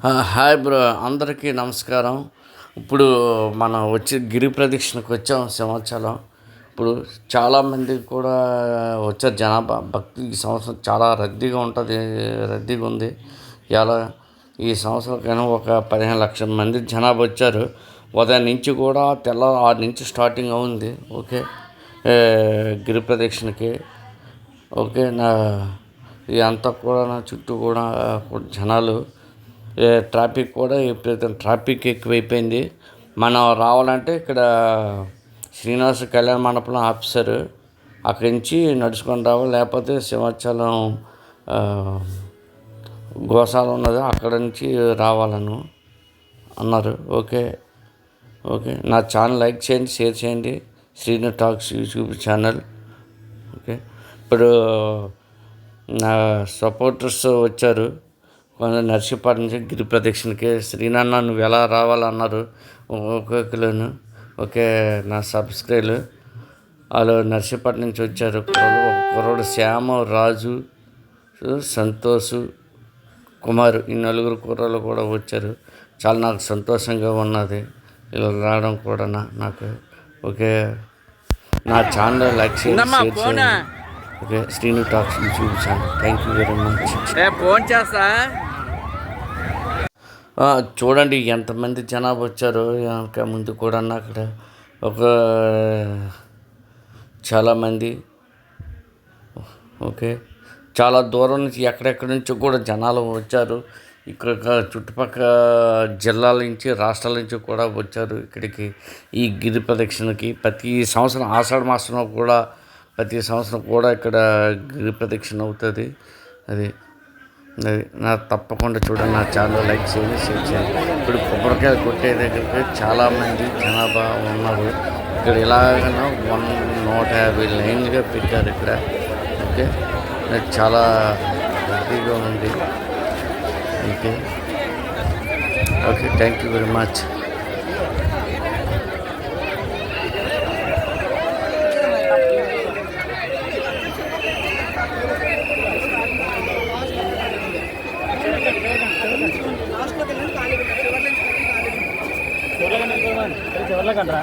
Hi bro, అందరికీ నమస్కారం. ఇప్పుడు మనం వచ్చి గిరి ప్రదక్షిణకు వచ్చాం సింహాచలం. ఇప్పుడు చాలామంది కూడా వచ్చారు జనాభా. భక్తి ఈ సంవత్సరం చాలా రద్దీగా ఉంది. ఇలా ఈ సంవత్సరం కానీ ఒక 15 లక్షల మంది జనాభా వచ్చారు. ఉదయం నుంచి కూడా తెల్ల 6 నుంచి స్టార్టింగ్ అవుంది. ఓకే, గిరి ప్రదక్షిణకి. ఓకే, ఇదంతా కూడా నా చుట్టూ కూడా జనాలు. ట్రాఫిక్ కూడా ట్రాఫిక్ ఎక్కువైపోయింది. మనం రావాలంటే ఇక్కడ శ్రీనివాస కళ్యాణ మండపం ఆఫీసరు అక్కడి నుంచి నడుచుకొని రావాలి, లేకపోతే సింహాచలం గోశాల ఉన్నది అక్కడ నుంచి రావాలను అన్నారు. ఓకే, నా ఛానల్ లైక్ చేయండి, షేర్ చేయండి. Srinu talks YouTube channel. Okay, ఇప్పుడు నా సపోర్టర్స్ వచ్చారు కొంచెం నర్సీపట్నం నుంచి గిరి ప్రదక్షిణకి. శ్రీనాన్న నువ్వు ఎలా రావాలన్నారు ఒక్కొక్కరు. ఓకే, నా సబ్స్క్రైబ్ వాళ్ళు నర్సీపట్నం నుంచి వచ్చారు. కుర్రోడు శ్యామ, రాజు, సంతోష్, కుమార్, ఈ 4 కుర్రోళ్ళు కూడా వచ్చారు. చాలా నాకు సంతోషంగా ఉన్నది ఇలా రావడం కూడా నాకు. ఓకే, నా ఛానల్ లైక్ చేయండి. Okay, Srinu talks YouTube channel. Thank you very much. Phone చేస్తా. చూడండి ఎంతమంది జనాభా వచ్చారో. ఇంకా ముందు కూడా అక్కడ ఒక చాలామంది. ఓకే, చాలా దూరం నుంచి ఎక్కడెక్కడి నుంచో కూడా జనాలు వచ్చారు. ఇక్కడ చుట్టుపక్కల జిల్లాల నుంచి, రాష్ట్రాల నుంచి కూడా వచ్చారు ఇక్కడికి ఈ గిరి ప్రదక్షిణకి. ప్రతి సంవత్సరం ఆషాఢ మాసంలో కూడా ఇక్కడ గిరి ప్రదక్షిణ అవుతుంది. అది నా తప్పకుండా చూడండి. నా ఛానల్ లైక్ చేయండి, షేర్ చేయండి. ఇప్పుడు కొబ్బరికాయ కొట్టే దగ్గరికి చాలామంది జనాభా ఉన్నారు. ఇక్కడ ఇలాగనో 150 లైన్లుగా పెట్టారు ఇక్కడ. ఓకే, చాలా హ్యాపీగా ఉంది. Okay, thank you very much. చివర్లకండ్రా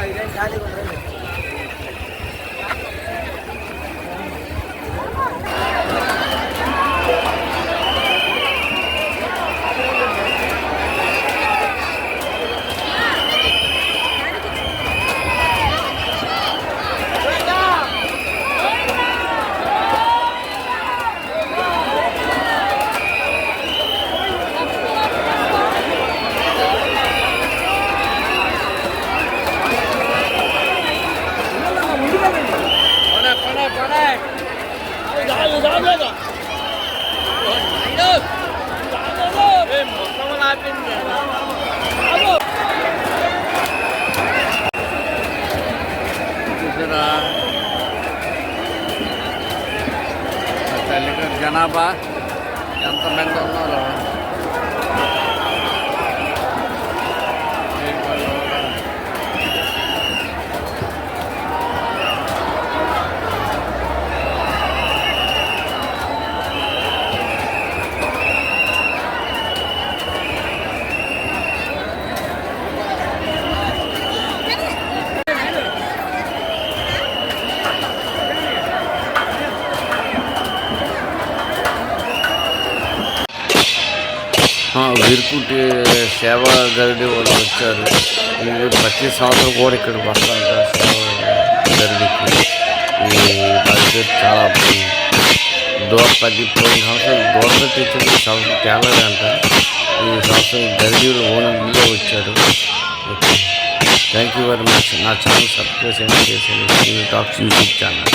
ఇదేం ఖాళీ ఉంటుంది. జనాభా ఎంతమంది ఉన్నారో. వీరుకుంటి సేవా గరుడి వాళ్ళు వచ్చారు. ప్రతి సంవత్సరం కూడా ఇక్కడికి వస్తారంట గరుడికి. ఈ బడ్జెట్ చాలా 10 సంవత్సరాలు దూరంగా తెచ్చింది. ఈ సంవత్సరం తేలేదంట. ఈ సంవత్సరం గరుడి ఓన్గా వచ్చారు. Okay, thank you very much. నా ఛానల్ సబ్స్క్రైబ్ చేసేది టాక్స్ యూట్యూబ్ ఛానల్.